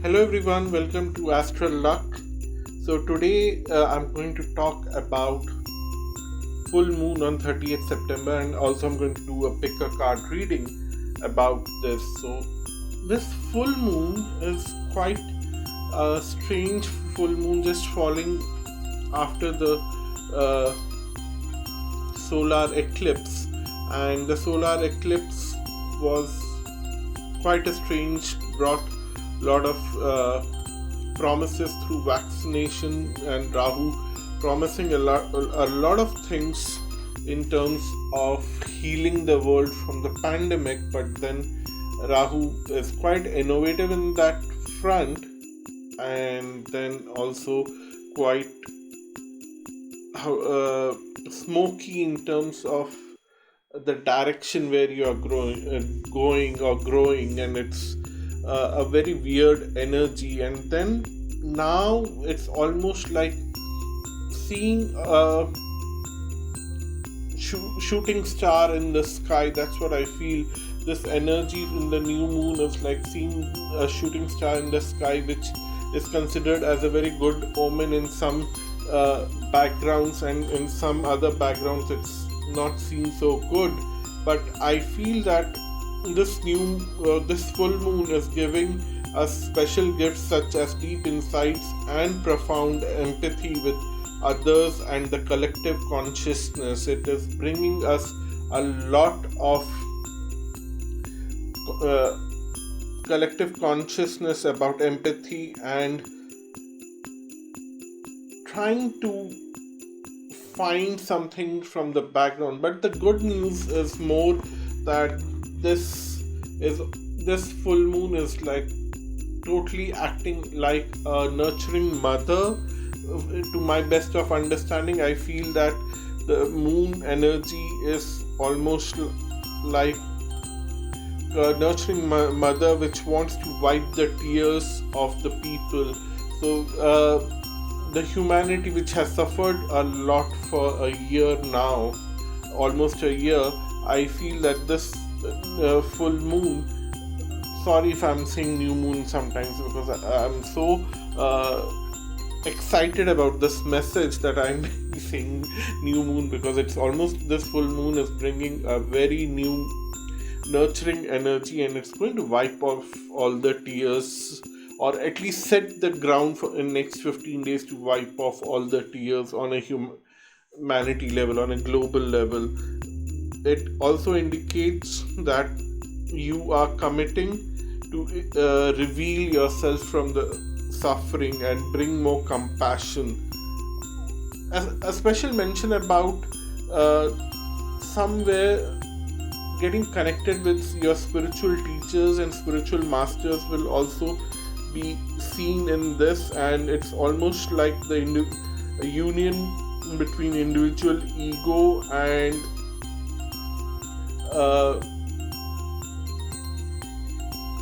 Hello everyone, welcome to ASTRAL LUCK. So today I'm going to talk about full moon on 30th September, and also I'm going to do a pick a card reading about this. So this full moon is quite a strange full moon, just falling after the uh, solar eclipse, and the solar eclipse was quite a strange, brought a lot of promises through vaccination, and Rahu promising a lot of things in terms of healing the world from the pandemic. But then Rahu is quite innovative in that front, and then also quite smoky in terms of the direction where you are going or growing, and it's a very weird energy. And then now it's almost like seeing a shooting star in the sky. That's what I feel. This energy in the new moon is like seeing a shooting star in the sky, which is considered as a very good omen in some backgrounds, and in some other backgrounds it's not seen so good. But I feel that this full moon is giving us special gifts such as deep insights and profound empathy with others and the collective consciousness. It is bringing us a lot of collective consciousness about empathy and trying to find something from the background. But the good news is more that this full moon is like totally acting like a nurturing mother. To my best of understanding, I feel that the moon energy is almost like a nurturing mother which wants to wipe the tears of the people. So the humanity, which has suffered a lot for a year now, almost a year, I feel that this full moon, sorry if I'm saying new moon sometimes, because I'm so excited about this message that I'm saying new moon, because it's almost, this full moon is bringing a very new nurturing energy, and it's going to wipe off all the tears, or at least set the ground for in next 15 days to wipe off all the tears on a humanity level, on a global level. It also indicates that you are committing to reveal yourself from the suffering and bring more compassion. A special mention about somewhere getting connected with your spiritual teachers and spiritual masters will also be seen in this, and it's almost like a union between individual ego and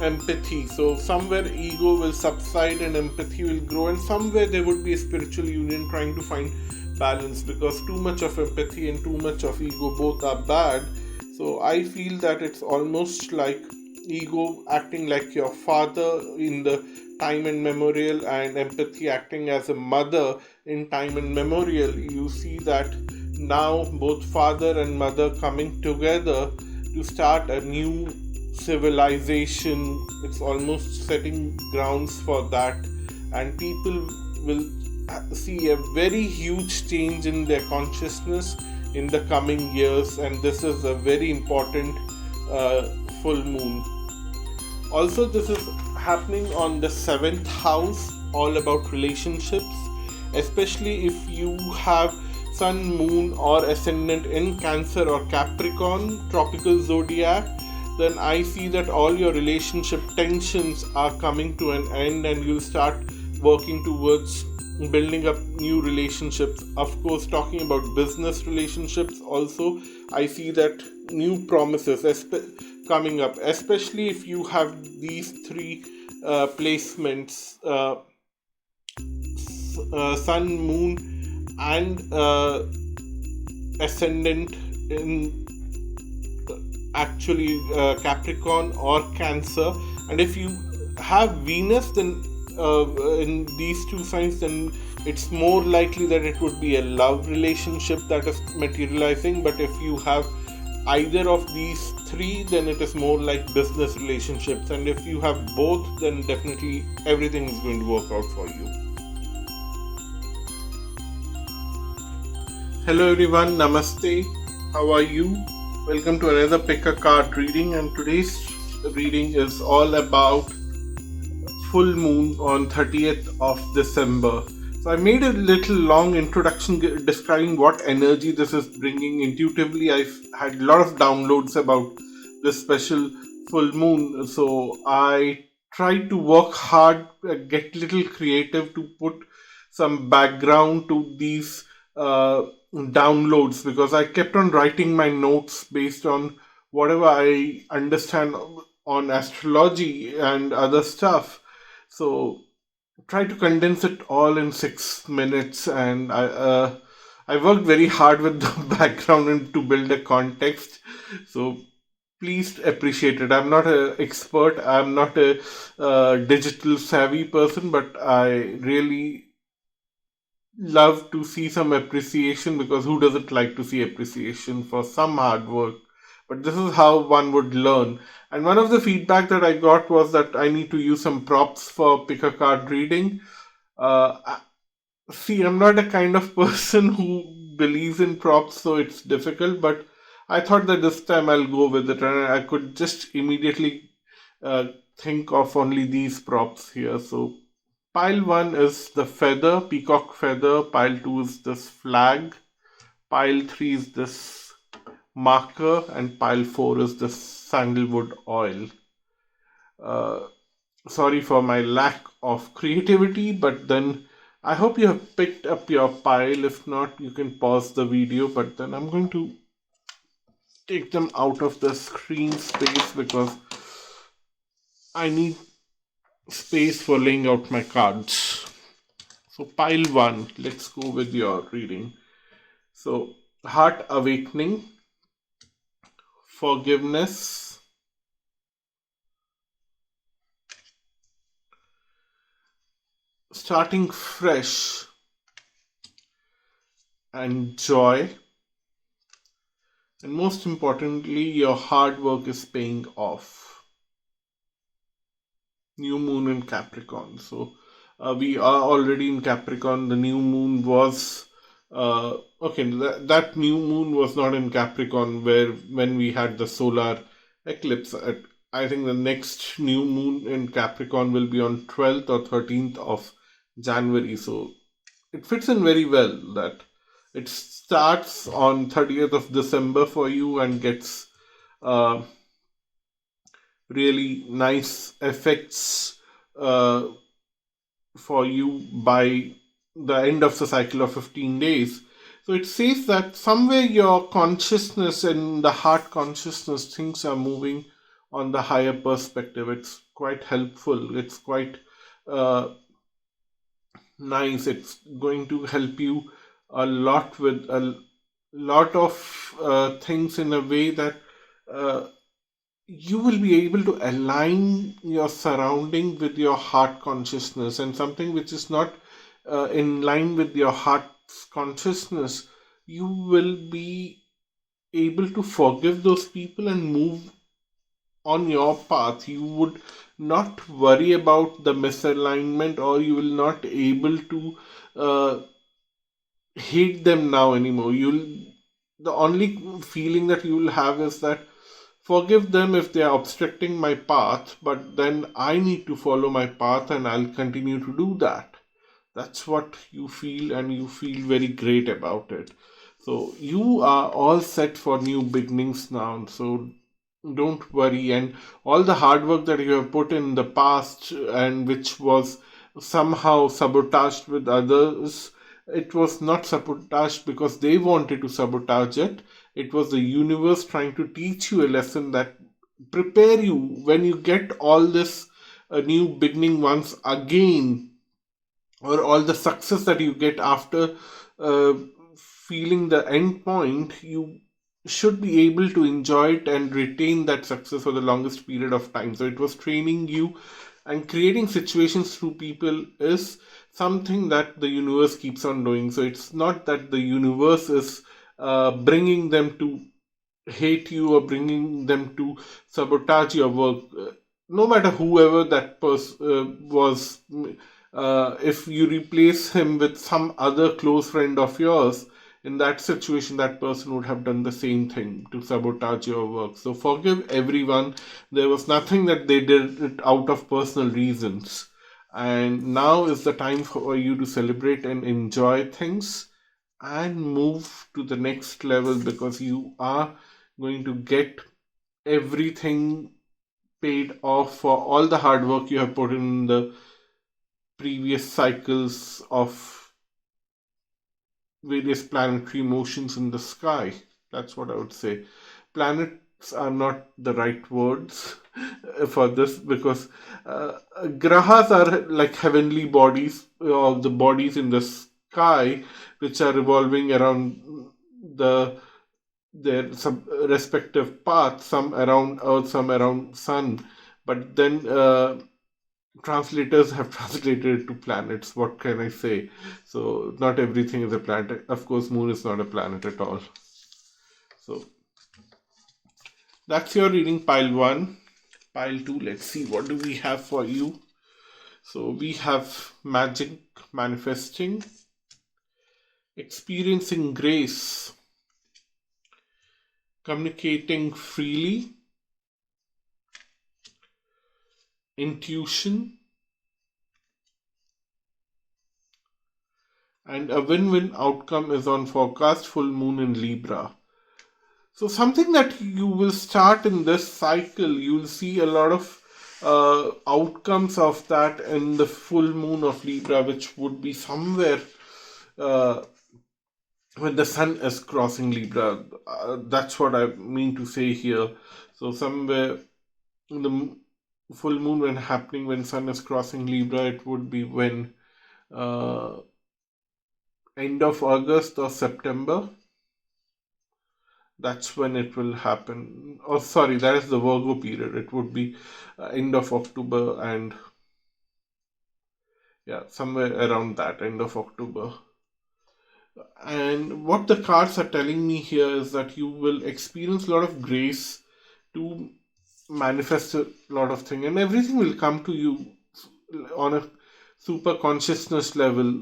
empathy. So somewhere ego will subside and empathy will grow, and somewhere there would be a spiritual union trying to find balance, because too much of empathy and too much of ego both are bad. So I feel that it's almost like ego acting like your father in the time and memorial, and empathy acting as a mother in time and memorial. You see that now both father and mother coming together to start a new civilization. It's almost setting grounds for that, and people will see a very huge change in their consciousness in the coming years, and this is a very important full moon. Also, this is happening on the 7th house, all about relationships, especially if you have sun, moon or ascendant in Cancer or Capricorn tropical zodiac. Then I see that all your relationship tensions are coming to an end, and you'll start working towards building up new relationships. Of course, talking about business relationships also, I see that new promises coming up, especially if you have these three placements, sun, moon and ascendant in actually Capricorn or Cancer. And if you have Venus, then in these two signs, then it's more likely that it would be a love relationship that is materializing. But if you have either of these three, then it is more like business relationships. And if you have both, then definitely everything is going to work out for you. Hello everyone, namaste. How are you? Welcome to another pick a card reading, and today's reading is all about full moon on 30th of December. So I made a little long introduction describing what energy this is bringing. Intuitively, I've had a lot of downloads about this special full moon. So I tried to work hard, get a little creative to put some background to these downloads, because I kept on writing my notes based on whatever I understand on astrology and other stuff. So try to condense it all in 6 minutes, and I worked very hard with the background and to build a context. So please appreciate it. I'm not an expert. I'm not a digital savvy person, but I really love to see some appreciation, because who doesn't like to see appreciation for some hard work? But this is how one would learn. And one of the feedback that I got was that I need to use some props for pick a card reading. See, I'm not a kind of person who believes in props, so it's difficult. But I thought that this time I'll go with it, and I could just immediately uh, think of only these props here. So pile 1 is the feather, peacock feather. Pile 2 is this flag. Pile 3 is this marker, and pile 4 is this sandalwood oil. Uh, Sorry for my lack of creativity, but then I hope you have picked up your pile. If not, you can pause the video, but then I'm going to take them out of the screen space because I need space for laying out my cards. So pile 1, let's go with your reading. So heart awakening, forgiveness, starting fresh, and joy. And most importantly, your hard work is paying off. New moon in Capricorn. So we are already in Capricorn. The new moon was okay. That new moon was not in Capricorn where when we had the solar eclipse. I think the next new moon in Capricorn will be on 12th or 13th of January. So it fits in very well that it starts on 30th of December for you and gets uh, really nice effects uh, for you by the end of the cycle of 15 days. So it says that somewhere your consciousness and the heart consciousness, things are moving on the higher perspective. It's quite helpful. It's quite uh, nice. It's going to help you a lot with a lot of things in a way that uh, you will be able to align your surrounding with your heart consciousness, and something which is not in line with your heart's consciousness, you will be able to forgive those people and move on your path. You would not worry about the misalignment, or you will not able to uh, hate them now anymore. You'll The only feeling that you will have is that forgive them if they are obstructing my path, but then I need to follow my path and I'll continue to do that. That's what you feel, and you feel very great about it. So you are all set for new beginnings now. So don't worry, and all the hard work that you have put in the past and which was somehow sabotaged with others, it was not sabotaged because they wanted to sabotage it. It was the universe trying to teach you a lesson that prepare you when you get all this new beginning once again, or all the success that you get after uh, feeling the end point. You should be able to enjoy it and retain that success for the longest period of time. So it was training you And creating situations through people is something that the universe keeps on doing. So it's not that the universe is bringing them to hate you or bringing them to sabotage your work. No matter whoever that person was, if you replace him with some other close friend of yours, in that situation, that person would have done the same thing to sabotage your work. So forgive everyone. There was nothing that they did it out of personal reasons. And now is the time for you to celebrate and enjoy things and move to the next level, because you are going to get everything paid off for all the hard work you have put in the previous cycles of various planetary motions in the sky. That's what I would say. Planets are not the right words for this, because grahas are like heavenly bodies, or the bodies in the sky which are revolving around the their respective paths, some around Earth, some around Sun. But then translators have translated it to planets. What can I say? So not everything is a planet. Of course, Moon is not a planet at all. So that's your reading, pile one. Pile two, let's see what do we have for you. So we have magic, manifesting, experiencing grace, communicating freely, intuition, and a win-win outcome is on forecast, full moon in Libra. So something that you will start in this cycle, you will see a lot of outcomes of that in the full moon of Libra, which would be somewhere uh, when the sun is crossing Libra. That's what I mean to say here. So somewhere in the full moon when happening, when sun is crossing Libra, it would be when uh, end of August or September. That's when it will happen. Oh, sorry, that is the Virgo period. It would be end of October, and yeah, somewhere around that, end of October. And what the cards are telling me here is that you will experience a lot of grace to manifest a lot of things, and everything will come to you on a super consciousness level,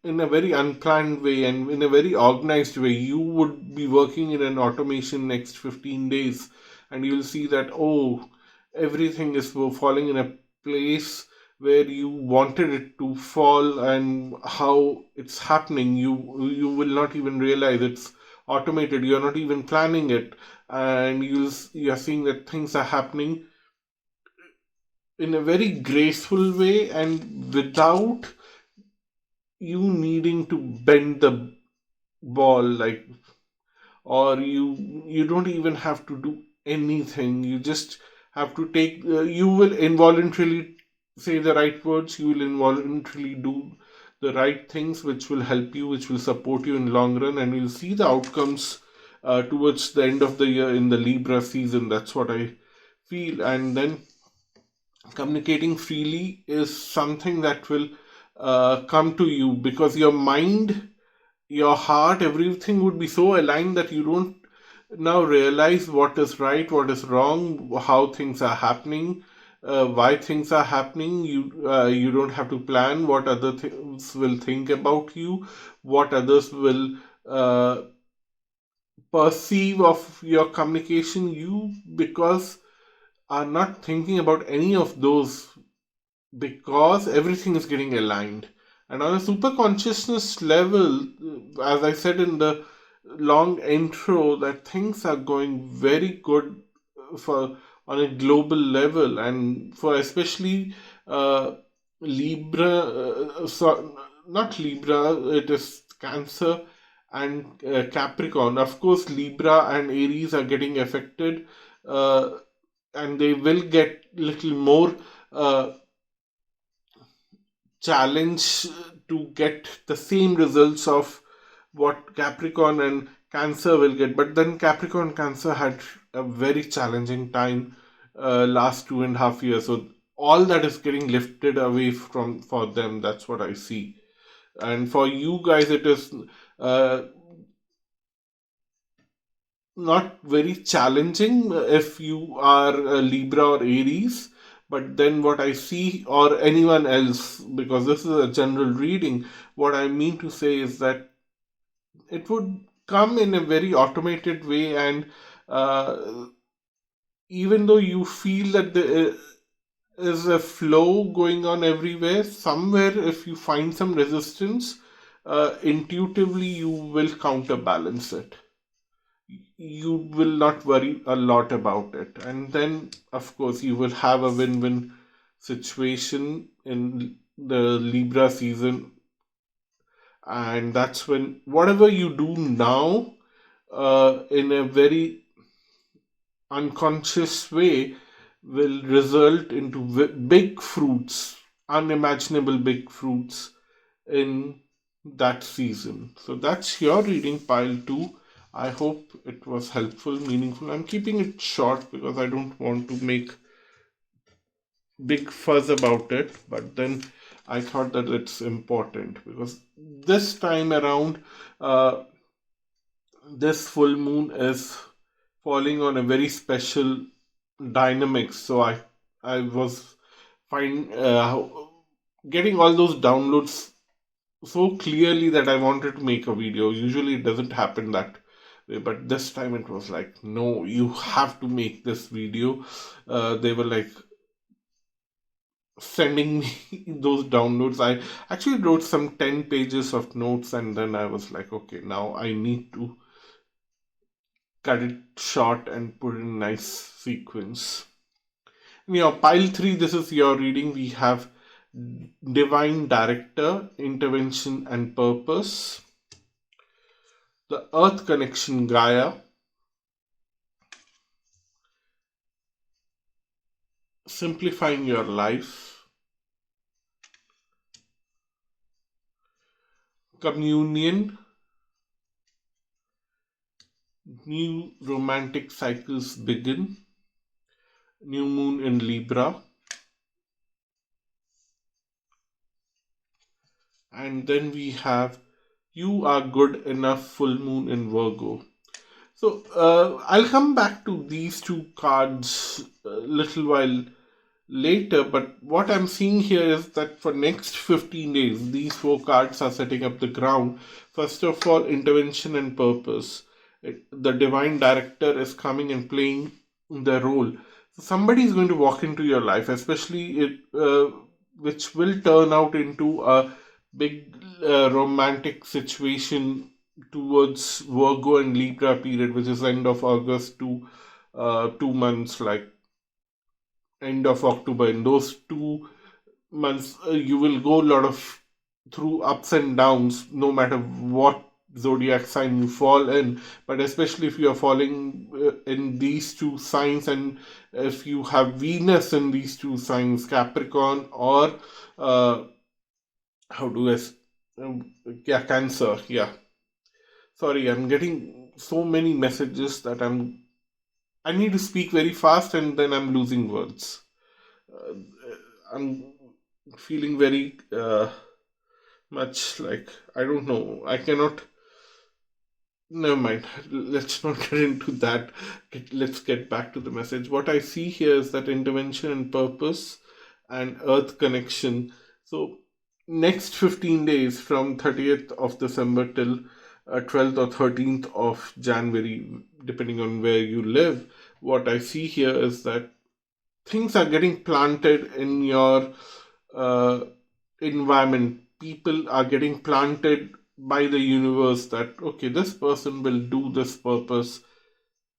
in a very unplanned way and in a very organized way. You would be working in an automation next 15 days, and you'll see that, oh, everything is falling in a place where you wanted it to fall, and how it's happening. You will not even realize it's automated. You're not even planning it, and you're seeing that things are happening in a very graceful way, and without you needing to bend the ball, like, or you don't even have to do anything. You just have to take you will involuntarily say the right words, you will involuntarily do the right things, which will help you, which will support you in long run, and you'll see the outcomes towards the end of the year in the Libra season. That's what I feel. And then communicating freely is something that will come to you, because your mind, your heart, everything would be so aligned that you don't now realize what is right, what is wrong, how things are happening, why things are happening. You don't have to plan what other things will think about you, what others will perceive of your communication. You, because are not thinking about any of those, because everything is getting aligned. And on a super consciousness level, as I said in the long intro, that things are going very good for on a global level, and for especially Libra, not Libra, it is Cancer and Capricorn. Of course, Libra and Aries are getting affected, uh, and they will get little more challenge to get the same results of what Capricorn and Cancer will get. But then Capricorn and Cancer had a very challenging time last 2.5 years. So all that is getting lifted away from for them. That's what I see. And for you guys, it is uh, not very challenging if you are a Libra or Aries. But then what I see, or anyone else, because this is a general reading, what I mean to say is that it would come in a very automated way, and uh, even though you feel that there is a flow going on everywhere, somewhere if you find some resistance, intuitively you will counterbalance it. You will not worry a lot about it, and then of course you will have a win-win situation in the Libra season. And that's when whatever you do now, in a very unconscious way, will result into big fruits, unimaginable big fruits in that season. So that's your reading, pile 2. I hope it was helpful, meaningful. I'm keeping it short because I don't want to make big fuzz about it, but then I thought that it's important because this time around, uh, this full moon is falling on a very special dynamics. So I was fine getting all those downloads so clearly that I wanted to make a video. Usually it doesn't happen that way, but this time it was like, no, you have to make this video. They were like sending me those downloads. I actually wrote some 10 pages of notes, and then I was like, okay, now I need to cut it short and put in a nice sequence. Now, pile 3, this is your reading. We have Divine Director, Intervention and Purpose, the Earth Connection Gaia, Simplifying Your Life, Communion, New Romantic Cycles Begin, New Moon in Libra, and then we have You Are Good Enough, Full Moon in Virgo. So I'll come back to these two cards a little while later, but what I'm seeing here is that for next 15 days, these four cards are setting up the ground. First of all, intervention and purpose. The divine director is coming and playing the role. So somebody is going to walk into your life, especially which will turn out into a big romantic situation towards Virgo and Libra period, which is end of August to 2 months, like end of October. In those 2 months, you will go a lot of through ups and downs, no matter what zodiac sign you fall in. But especially if you are falling in these two signs, and if you have Venus in these two signs, Capricorn or how do I? Yeah, Cancer. Yeah. Sorry, I'm getting so many messages that I need to speak very fast, and then I'm losing words. Uh, I'm feeling very much like, I don't know. I cannot. Never mind. Let's not get into that. Let's get back to the message. What I see here is that intervention and purpose and earth connection. So, next 15 days from 30th of December till 12th or 13th of January, depending on where you live, what I see here is that things are getting planted in your uh, environment. People are getting planted by the universe that, okay, this person will do this purpose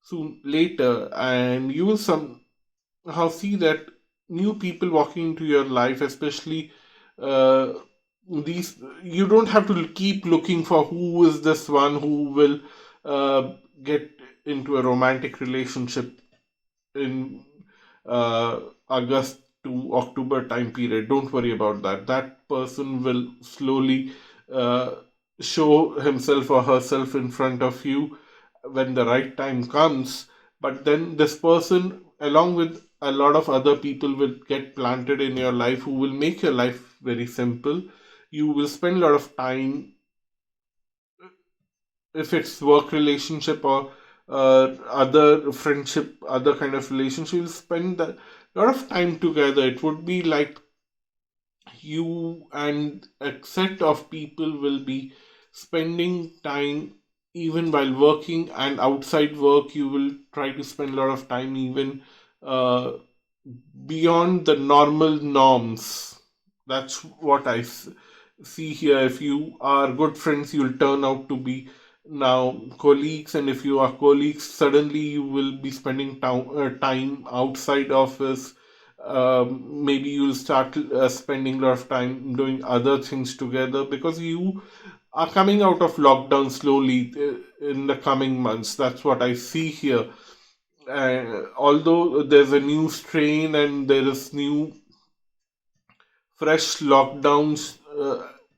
soon later, and you will somehow see that new people walking into your life, especially uh, these, you don't have to keep looking for who is this one who will get into a romantic relationship in uh, August to October time period. Don't worry about that. That person will slowly uh, show himself or herself in front of you when the right time comes. But then this person, along with a lot of other people will get planted in your life who will make your life very simple. You will spend a lot of time, if it's work relationship or other friendship, other kind of relationship, you'll spend a lot of time together. It would be like you and a set of people will be spending time even while working, and outside work you will try to spend a lot of time even uh, beyond the normal norms. That's what see here. If you are good friends, you'll turn out to be now colleagues, and if you are colleagues, suddenly you will be spending time outside office. Maybe you'll start spending a lot of time doing other things together because you are coming out of lockdown slowly in the coming months. That's what I see here. Although there's a new strain and there is new fresh lockdowns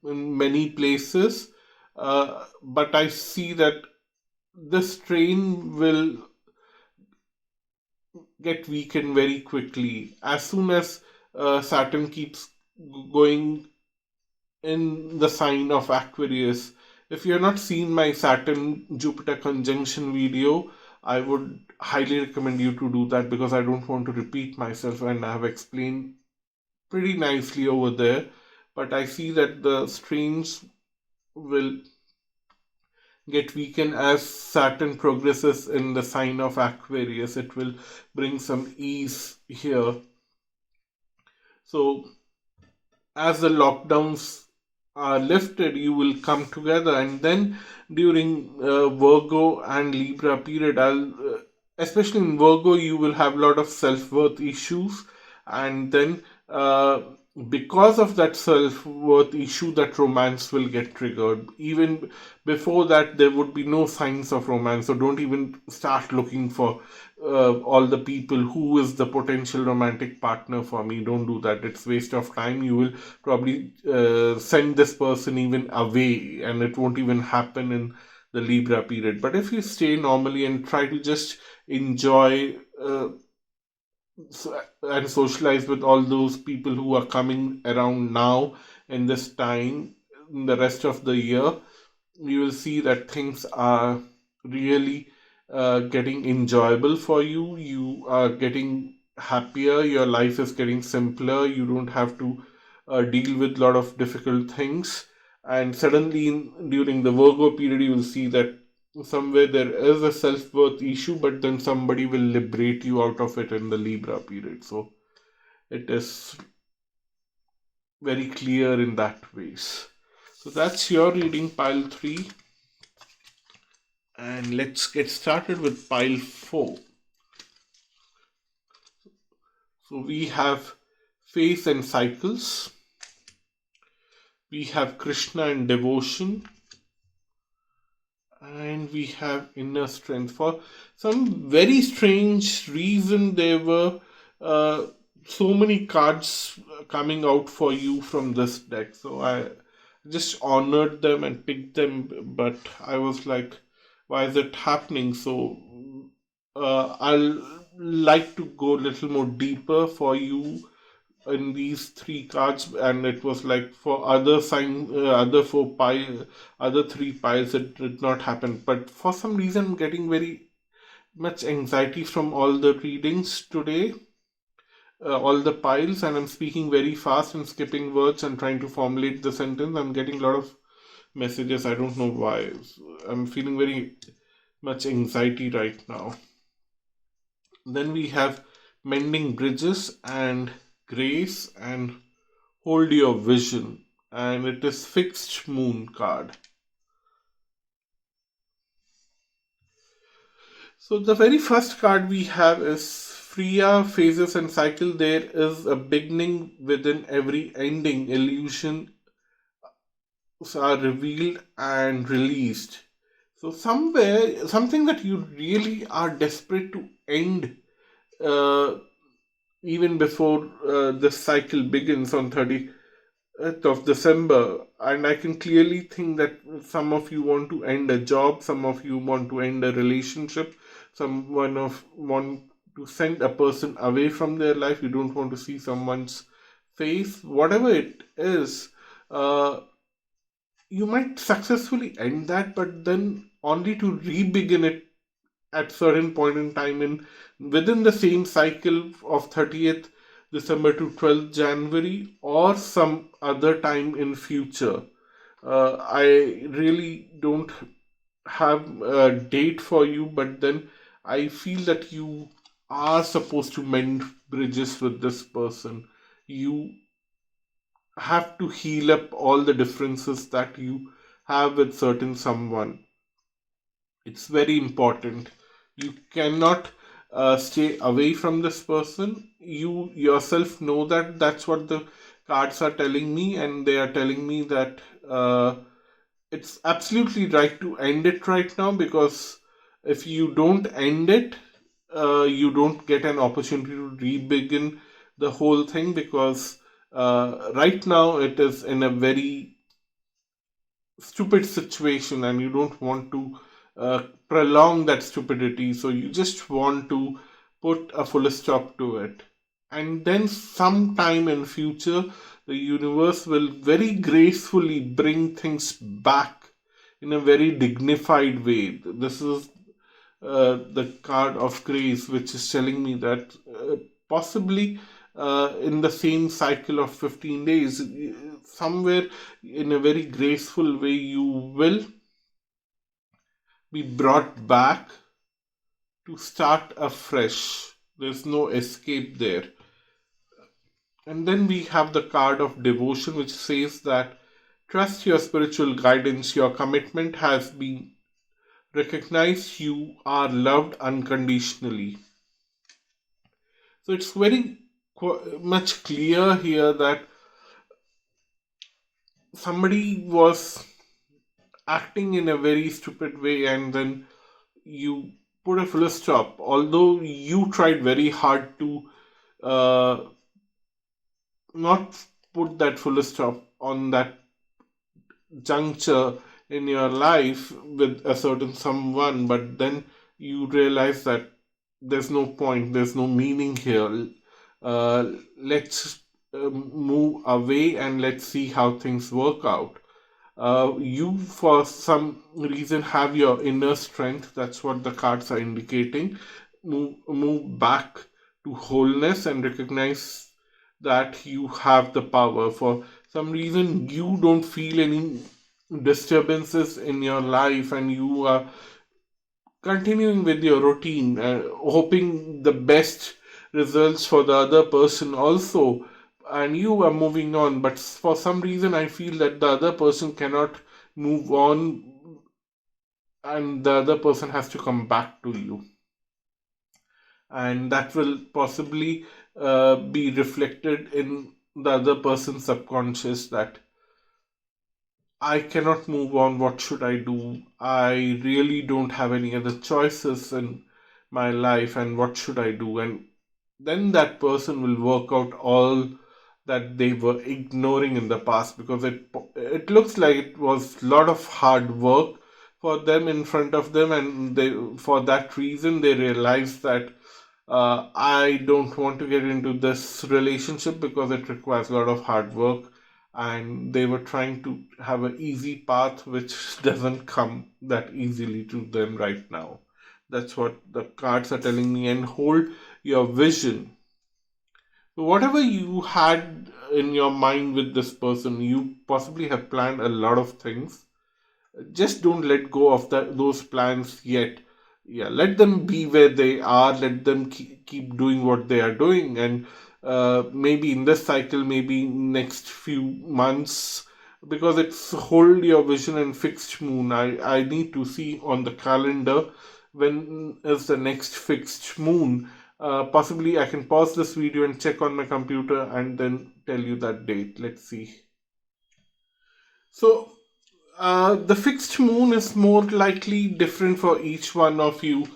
in many places, but I see that this strain will get weakened very quickly as soon as Saturn keeps going in the sign of Aquarius. If you have not seen my Saturn Jupiter conjunction video, I would highly recommend you to do that because I don't want to repeat myself, and I have explained pretty nicely over there. But I see that the strains will get weakened as Saturn progresses in the sign of Aquarius. It will bring some ease here. So as the lockdowns are lifted, you will come together, and then during Virgo and Libra period, especially in Virgo, you will have a lot of self-worth issues, and then because of that self-worth issue, that romance will get triggered. Even before that, there would be no signs of romance, so don't even start looking for all the people who is the potential romantic partner for me. Don't do that. It's waste of time. You will probably send this person even away, and it won't even happen in the Libra period. But if you stay normally and try to just enjoy and socialize with all those people who are coming around now in this time, in the rest of the year, you will see that things are really getting enjoyable for you. You are getting happier. Your life is getting simpler. You don't have to deal with a lot of difficult things. And suddenly, during the Virgo period, you will see that somewhere there is a self worth issue, but then somebody will liberate you out of it in the Libra period. So it is very clear in that ways. So that's your reading, pile 3. And let's get started with pile 4. So we have faith and cycles. We have Krishna and devotion. And we have inner strength. For some very strange reason, there were so many cards coming out for you from this deck. So I just honored them and picked them, but I was like, why is it happening? So I'll like to go a little more deeper for you in these 3 cards, and it was like for other sign, other 4 piles, other 3 piles, it did not happen. But for some reason, I'm getting very much anxiety from all the readings today, all the piles, and I'm speaking very fast and skipping words and trying to formulate the sentence. I'm getting a lot of messages. I don't know why. I'm feeling very much anxiety right now. Then we have mending bridges and grace and hold your vision, and it is fixed moon card. So the very first card we have is Freya, phases and cycle. There is a beginning within every ending. Illusions are revealed and released. So somewhere, something that you really are desperate to end, uh, even before this cycle begins on 30th of December. And I can clearly think that some of you want to end a job, some of you want to end a relationship, someone of want to send a person away from their life. You don't want to see someone's face, whatever it is. Uh, you might successfully end that, but then only to re-begin it at certain point in time in within the same cycle of 30th December to 12th January or some other time in future. I really don't have a date for you, but then I feel that you are supposed to mend bridges with this person. You have to heal up all the differences that you have with certain someone. It's very important. You cannot stay away from this person. You yourself know that that's what the cards are telling me, and they are telling me that it's absolutely right to end it right now, because if you don't end it, you don't get an opportunity to re-begin the whole thing, because right now it is in a very stupid situation and you don't want to prolong that stupidity, so you just want to put a full stop to it. And then sometime in future the universe will very gracefully bring things back in a very dignified way. This is the card of grace, which is telling me that possibly in the same cycle of 15 days, somewhere in a very graceful way, you will be brought back to start afresh. There's no escape there. And then we have the card of devotion, which says that trust your spiritual guidance, your commitment has been recognized, you are loved unconditionally. So it's very much clear here that somebody was acting in a very stupid way, and then you put a full stop, although you tried very hard to uh, not put that full stop on that juncture in your life with a certain someone, but then you realize that there's no point, there's no meaning here. Let's move away and let's see how things work out. You, for some reason, have your inner strength. That's what the cards are indicating. Move back to wholeness and recognize that you have the power. For some reason, you don't feel any disturbances in your life, and you are continuing with your routine, hoping the best results for the other person also, and you are moving on. But for some reason, I feel that the other person cannot move on, and the other person has to come back to you, and that will possibly be reflected in the other person's subconscious that I cannot move on. What should I do? I really don't have any other choices in my life, and what should I do? And then that person will work out all that they were ignoring in the past, because it looks like it was a lot of hard work for them in front of them, and they, for that reason, they realized that I don't want to get into this relationship because it requires a lot of hard work, and they were trying to have an easy path which doesn't come that easily to them right now. That's what the cards are telling me. And hold your vision. So whatever you had in your mind with this person, you possibly have planned a lot of things. Just don't let go of those plans yet. Yeah, let them be where they are. Let them keep doing what they are doing, and maybe in this cycle, maybe next few months, because it's hold your vision and fixed moon. I need to see on the calendar when is the next fixed moon. Possibly I can pause this video and check on my computer and then tell you that date. Let's see. So the fixed moon is more likely different for each one of you.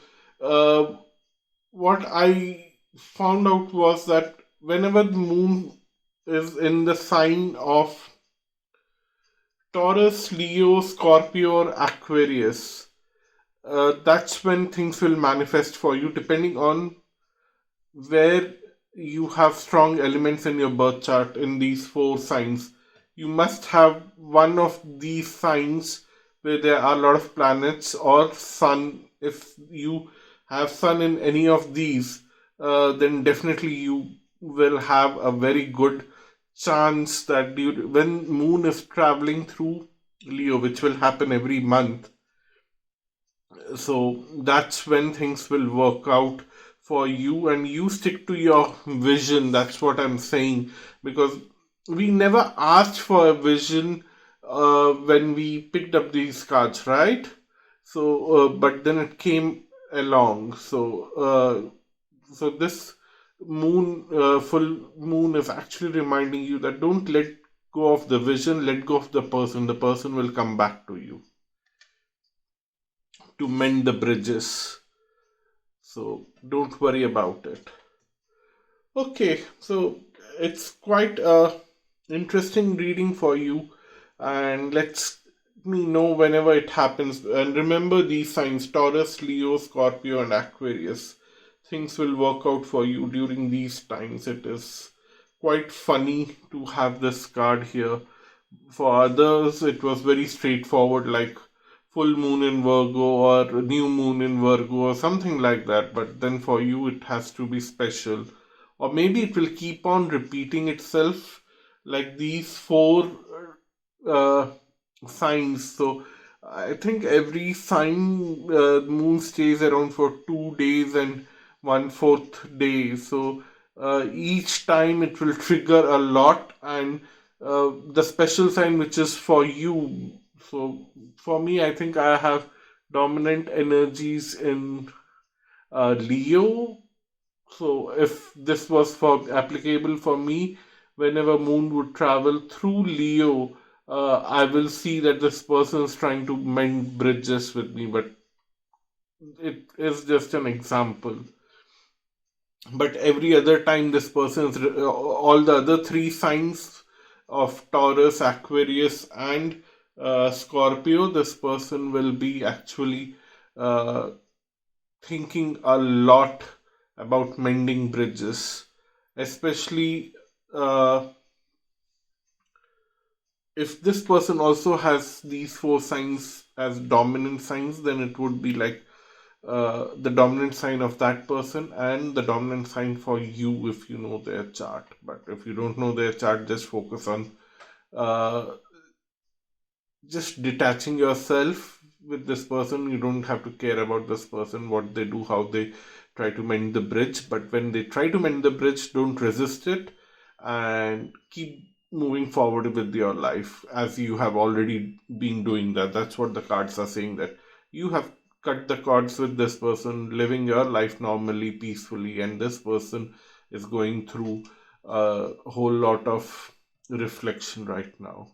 Uh, what I found out was that whenever the moon is in the sign of Taurus, Leo, Scorpio, or Aquarius, that's when things will manifest for you, depending on where you have strong elements in your birth chart in these four signs, you must have one of these signs where there are a lot of planets or sun. If you have sun in any of these, then definitely you will have a very good chance that when moon is traveling through Leo, which will happen every month, so that's when things will work out for you, and you stick to your vision. That's what I'm saying, because we never asked for a vision when we picked up these cards, right? So but then it came along. So this full moon is actually reminding you that don't let go of the vision, let go of the person. The person will come back to you to mend the bridges. So don't worry about it. Okay, so it's quite a interesting reading for you, and let's me know whenever it happens. And remember these signs: Taurus, Leo, Scorpio, and Aquarius. Things will work out for you during these times. It is quite funny to have this card here. For others, it was very straightforward, like full moon in Virgo or new moon in Virgo or something like that. But then for you, it has to be special. Or maybe it will keep on repeating itself like these four uh, signs. So I think every sign moon stays around for 2 days and 1/4 day. So each time it will trigger a lot, and the special sign which is for you. So for me, I think I have dominant energies in Leo. So if this was for applicable for me, whenever moon would travel through Leo, I will see that this person is trying to mend bridges with me, but it is just an example. But every other time, this person is all the other three signs of Taurus, Aquarius, and Scorpio. This person will be actually uh, thinking a lot about mending bridges, especially if this person also has these four signs as dominant signs, then it would be like the dominant sign of that person and the dominant sign for you if you know their chart. But if you don't know their chart, just focus on uh, just detaching yourself with this person. You don't have to care about this person, what they do, how they try to mend the bridge. But when they try to mend the bridge, don't resist it and keep moving forward with your life as you have already been doing that. That's what the cards are saying, that you have cut the cords with this person, living your life normally, peacefully, and this person is going through a whole lot of reflection right now.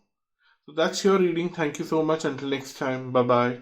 So that's your reading. Thank you so much. Until next time. Bye bye.